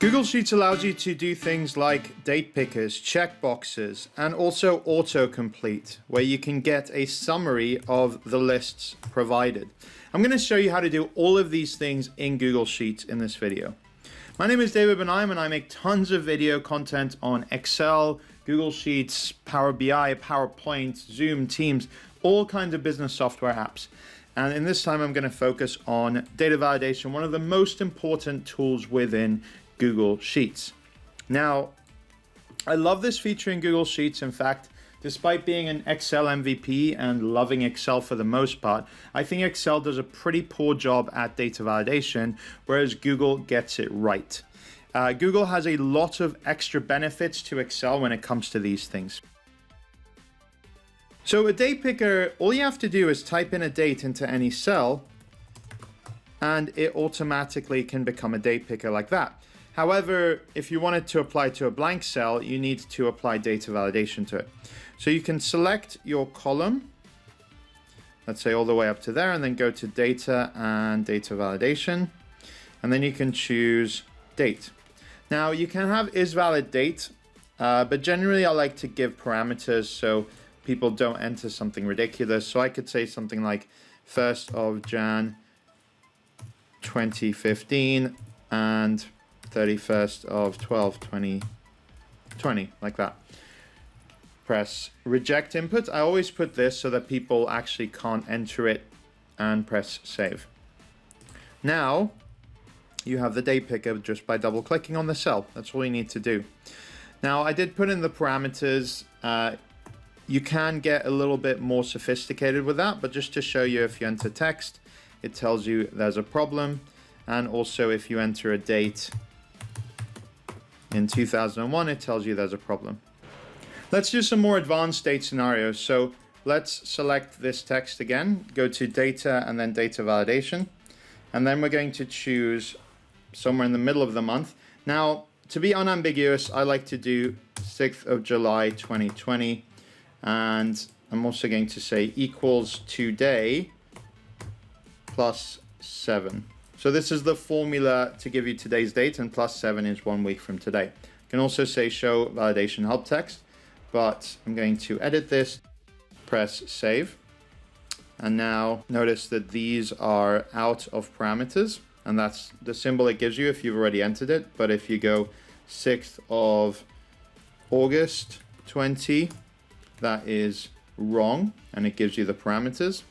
Google Sheets allows you to do things like date pickers, checkboxes, and also autocomplete, where you can get a summary of the lists provided. I'm going to show you how to do all of these things in Google Sheets in this video. My name is David Benaim, and I make tons of video content on Excel, Google Sheets, Power BI, PowerPoint, Zoom, Teams, all kinds of business software apps. And in this time, I'm going to focus on data validation, one of the most important tools within Google Sheets. Now, I love this feature in Google Sheets. In fact, despite being an Excel MVP and loving Excel for the most part, I think Excel does a pretty poor job at data validation, whereas Google gets it right. Google has a lot of extra benefits to Excel when it comes to these things. So a date picker, all you have to do is type in a date into any cell, and it automatically can become a date picker like that. However, if you wanted to apply to a blank cell, you need to apply data validation to it. So you can select your column, let's say all the way up to there, and then go to data and data validation. And then you can choose date. Now you can have isValidDate, but generally I like to give parameters so people don't enter something ridiculous. So I could say something like 1st of Jan 2015 and 31st of 12, 2020, like that. Press reject input. I always put this so that people actually can't enter it, and press save. Now you have the date picker just by double clicking on the cell. That's all you need to do. Now I did put in the parameters. You can get a little bit more sophisticated with that, but just to show you, if you enter text, it tells you there's a problem. And also if you enter a date in 2001, it tells you there's a problem. Let's do some more advanced date scenarios. So let's select this text again, go to data and then data validation. And then we're going to choose somewhere in the middle of the month. Now, to be unambiguous, I like to do 6th of July, 2020. And I'm also going to say equals today plus 7. So this is the formula to give you today's date, and plus 7 is 1 week from today. You can also say show validation help text, but I'm going to edit this, press save. And now notice that these are out of parameters, and that's the symbol it gives you if you've already entered it. But if you go 6th of August 20, that is wrong, and it gives you the parameters.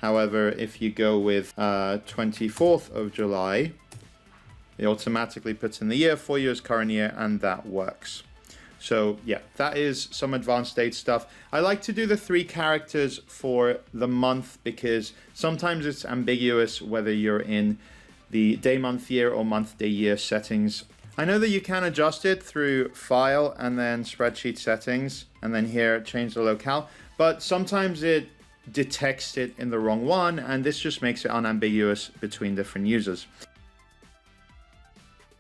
However, if you go with 24th of July, it automatically puts in the year for you as current year, and that works. So yeah, that is some advanced date stuff. I like to do the 3 characters for the month because sometimes it's ambiguous whether you're in the day, month, year, or month, day, year settings. I know that you can adjust it through File and then Spreadsheet Settings, and then here change the locale, but sometimes it detects it in the wrong one, and this just makes it unambiguous between different users.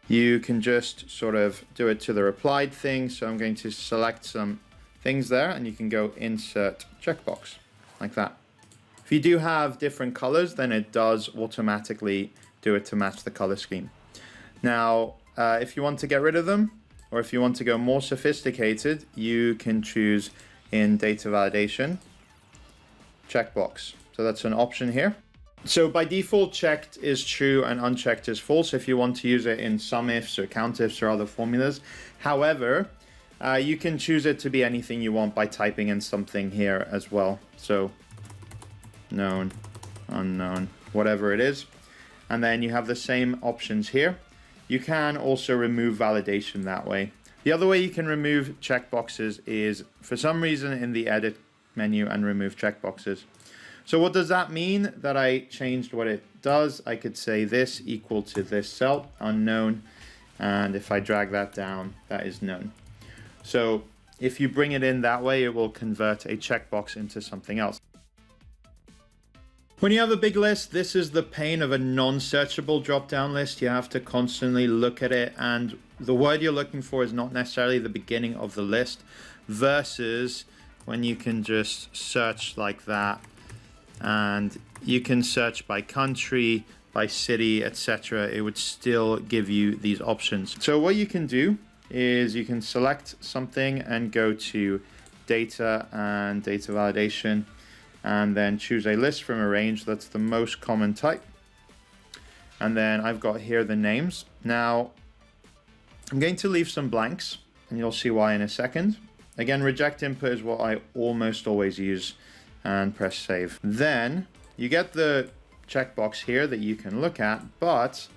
You can just sort of do it to the replied thing. So I'm going to select some things there, and you can go insert checkbox like that. If you do have different colors, then it does automatically do it to match the color scheme. Now, if you want to get rid of them, or if you want to go more sophisticated, you can choose in data validation checkbox. So that's an option here. So by default, checked is true and unchecked is false if you want to use it in sum ifs or count ifs or other formulas. However, you can choose it to be anything you want by typing in something here as well. So known, unknown, whatever it is. And then you have the same options here. You can also remove validation that way. The other way you can remove checkboxes is for some reason in the edit menu and remove checkboxes. So what does that mean? That I changed what it does. I could say this equal to this cell, unknown, and if I drag that down, that is known. So if you bring it in that way, it will convert a checkbox into something else. When you have a big list, this is the pain of a non-searchable drop-down list. You have to constantly look at it, and the word you're looking for is not necessarily the beginning of the list, versus when you can just search like that, and you can search by country, by city, etc., it would still give you these options. So what you can do is you can select something and go to data and data validation, and then choose a list from a range. That's the most common type. And then I've got here the names. Now I'm going to leave some blanks, and you'll see why in a second. Again, reject input is what I almost always use, and press save. Then you get the checkbox here that you can look at, but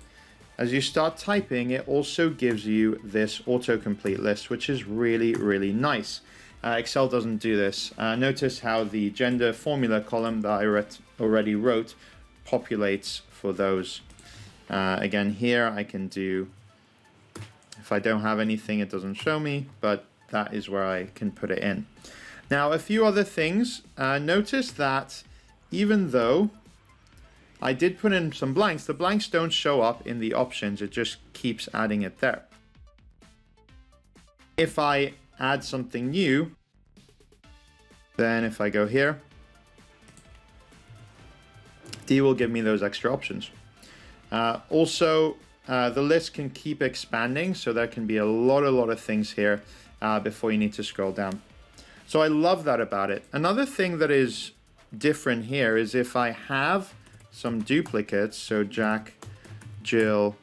as you start typing, it also gives you this autocomplete list, which is really, really nice. Excel doesn't do this. Notice how the gender formula column that I already wrote populates for those. Again, here I can do, if I don't have anything, it doesn't show me, but that is where I can put it in. Now, a few other things. Notice that even though I did put in some blanks, the blanks don't show up in the options. It just keeps adding it there. If I add something new, then if I go here, D will give me those extra options. Also, the list can keep expanding, so there can be a lot of things here before you need to scroll down. So I love that about it. Another thing that is different here is if I have some duplicates, so Jack, Jill,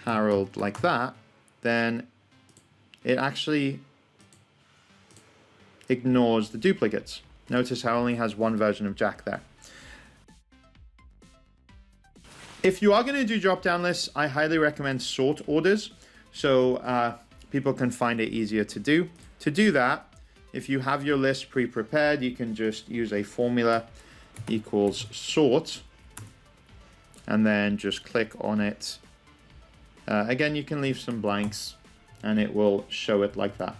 Harold, like that, then it actually ignores the duplicates. Notice how it only has one version of Jack there. If you are going to do drop-down lists, I highly recommend sort orders, so people can find it easier to do. To do that, if you have your list pre-prepared, you can just use a formula equals sort, and then just click on it. Again, you can leave some blanks, and it will show it like that.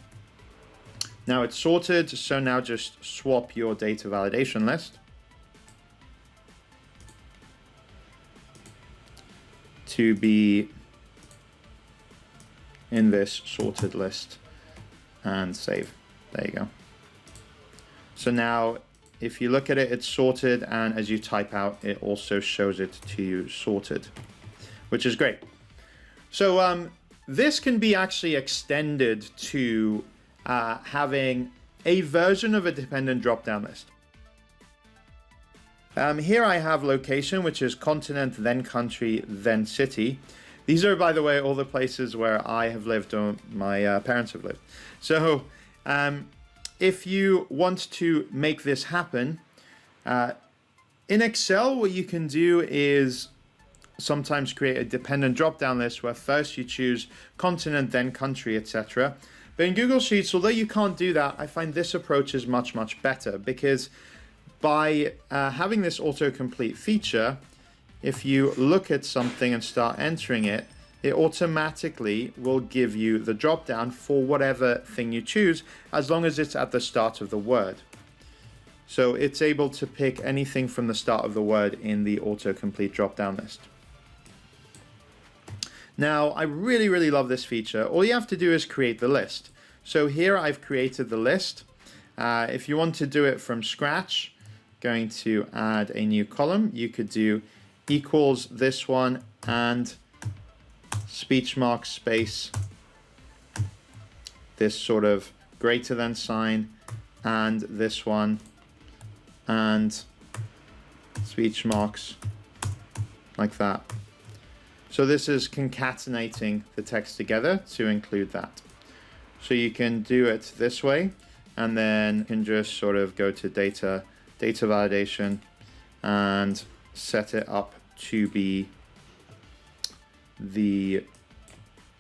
Now it's sorted, so now just swap your data validation list to be in this sorted list and save. There you go. So now if you look at it, it's sorted, and as you type out, it also shows it to you sorted, which is great. So this can be actually extended to having a version of a dependent drop-down list. Here I have location, which is continent, then country, then city. These are, by the way, all the places where I have lived or my parents have lived. So if you want to make this happen, in Excel, what you can do is sometimes create a dependent drop-down list where first you choose continent, then country, etc. But in Google Sheets, although you can't do that, I find this approach is much better, because by having this autocomplete feature, if you look at something and start entering it, it automatically will give you the drop-down for whatever thing you choose, as long as it's at the start of the word. So it's able to pick anything from the start of the word in the autocomplete drop-down list. Now, I really love this feature. All you have to do is create the list. So here I've created the list. If you want to do it from scratch, going to add a new column, you could do equals this one and speech mark space, this sort of greater than sign, and this one, and speech marks like that. So this is concatenating the text together to include that. So you can do it this way, and then you can just sort of go to data validation and set it up to be the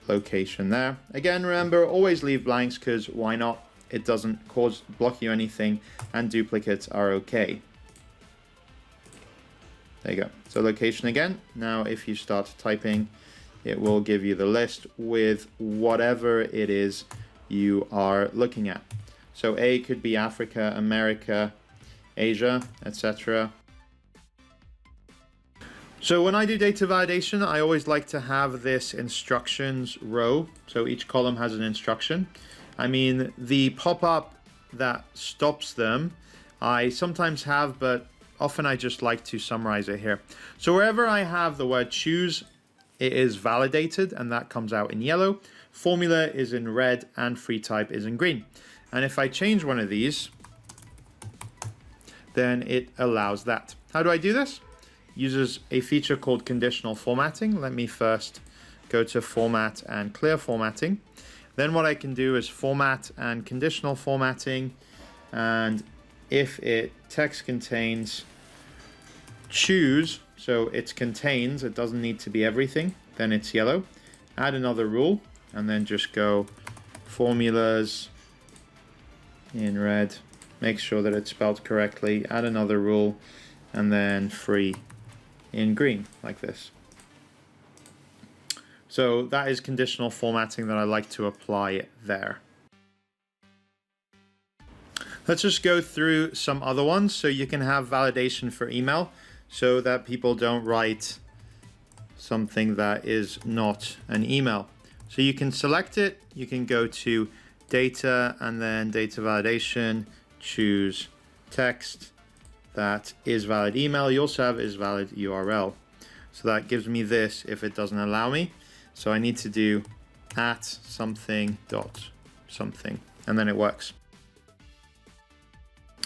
location there. Again, remember, always leave blanks, because why not? It doesn't block you anything, and duplicates are okay. There you go. So location again. Now if you start typing, it will give you the list with whatever it is you are looking at. So A could be Africa, America, Asia, etc. So when I do data validation, I always like to have this instructions row. So each column has an instruction. I mean, the pop-up that stops them, I sometimes have, but often I just like to summarize it here. So wherever I have the word choose, it is validated, and that comes out in yellow. Formula is in red, and free type is in green. And if I change one of these, then it allows that. How do I do this? Uses a feature called conditional formatting. Let me first go to format and clear formatting. Then what I can do is format and conditional formatting, and if text contains choose, so it contains, it doesn't need to be everything, then it's yellow. Add another rule, and then just go formulas in red, make sure that it's spelled correctly, add another rule, and then free in green, like this. So that is conditional formatting that I like to apply there. Let's just go through some other ones. So you can have validation for email so that people don't write something that is not an email. So you can select it, you can go to data and then data validation, choose text that is valid email. You also have is valid URL. So that gives me this if it doesn't allow me. So I need to do at something dot something, and then it works.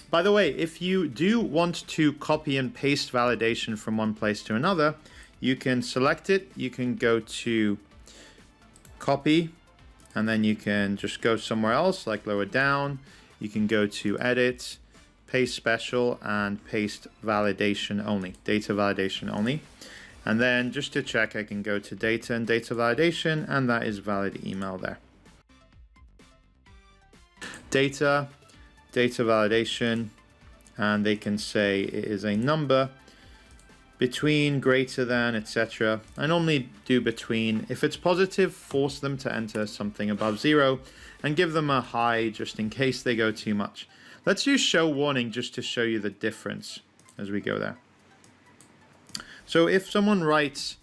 By the way, if you do want to copy and paste validation from one place to another, you can select it. You can go to copy, and then you can just go somewhere else, like lower down. You can go to edit, paste special, and paste validation only, data validation only. And then just to check, I can go to data and data validation, and that is valid email there. Data validation, and they can say it is a number between, greater than, etc. I normally do between. If it's positive, force them to enter something above 0 and give them a high just in case they go too much. Let's use show warning just to show you the difference as we go there. So if someone writes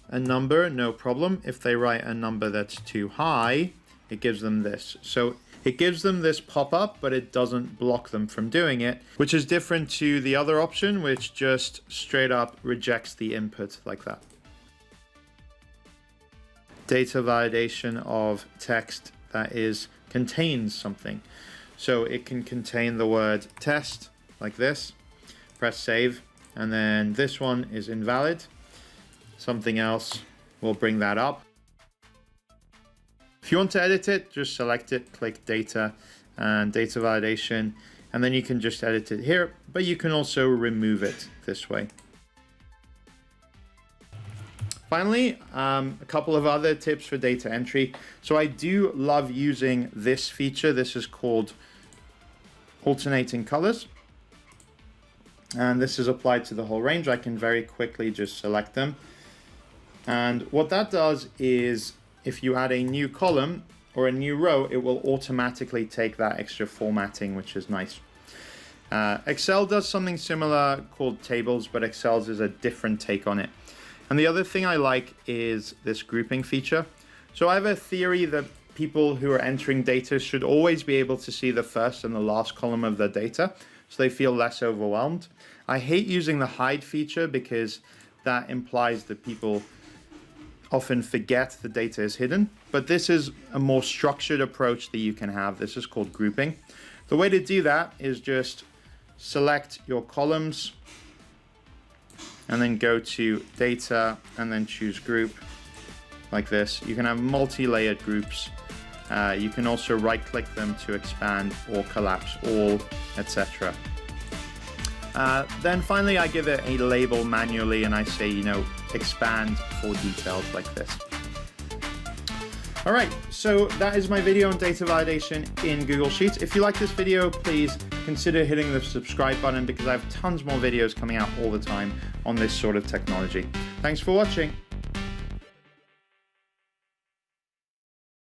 a number, no problem. If they write a number that's too high, it gives them this. So it gives them this pop-up, but it doesn't block them from doing it, which is different to the other option, which just straight up rejects the input like that. Data validation of text that contains something. So it can contain the word test like this. Press save, and then this one is invalid. Something else will bring that up. If you want to edit it, just select it, click data and data validation, and then you can just edit it here, but you can also remove it this way. Finally, a couple of other tips for data entry. So I do love using this feature. This is called alternating colors. And this is applied to the whole range. I can very quickly just select them. And what that does is if you add a new column or a new row, it will automatically take that extra formatting, which is nice. Excel does something similar called tables, but Excel's is a different take on it. And the other thing I like is this grouping feature. So I have a theory that people who are entering data should always be able to see the first and the last column of their data, so they feel less overwhelmed. I hate using the hide feature because that implies that people often forget the data is hidden, but this is a more structured approach that you can have. This is called grouping. The way to do that is just select your columns and then go to data and then choose group like this. You can have multi-layered groups. You can also right-click them to expand or collapse all, etc. Then finally, I give it a label manually and I say, expand for details like this. All right, so that is my video on data validation in Google Sheets. If you like this video, please consider hitting the subscribe button because I have tons more videos coming out all the time on this sort of technology. Thanks for watching.